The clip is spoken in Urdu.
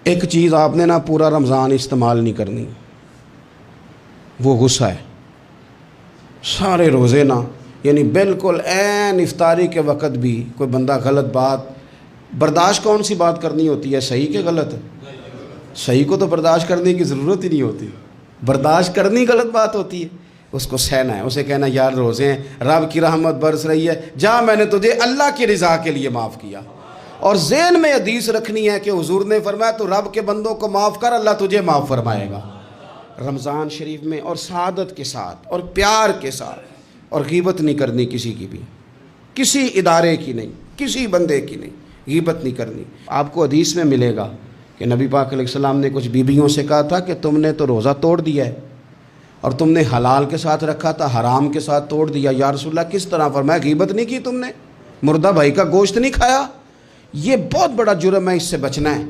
ایک چیز آپ نے نا پورا رمضان استعمال نہیں کرنی، وہ غصہ ہے۔ سارے روزے نا، یعنی بالکل عین افطاری کے وقت بھی کوئی بندہ غلط بات برداشت، کون سی بات کرنی ہوتی ہے، صحیح کہ غلط؟ صحیح کو تو برداشت کرنے کی ضرورت ہی نہیں ہوتی، برداشت کرنی غلط بات ہوتی ہے، اس کو سہنا ہے، اسے کہنا یار روزے ہیں، رب کی رحمت برس رہی ہے، جا میں نے تجھے اللہ کی رضا کے لیے معاف کیا۔ اور ذہن میں حدیث رکھنی ہے کہ حضور نے فرمایا تو رب کے بندوں کو معاف کر، اللہ تجھے معاف فرمائے گا۔ رمضان شریف میں اور سعادت کے ساتھ اور پیار کے ساتھ، اور غیبت نہیں کرنی کسی کی بھی، کسی ادارے کی نہیں، کسی بندے کی نہیں، غیبت نہیں کرنی۔ آپ کو حدیث میں ملے گا کہ نبی پاک علیہ السلام نے کچھ بیویوں سے کہا تھا کہ تم نے تو روزہ توڑ دیا ہے، اور تم نے حلال کے ساتھ رکھا تھا، حرام کے ساتھ توڑ دیا۔ یا رسول اللہ کس طرح؟ فرمایا غیبت نہیں کی تم نے، مردہ بھائی کا گوشت نہیں کھایا، یہ بہت بڑا جرم ہے، اس سے بچنا ہے۔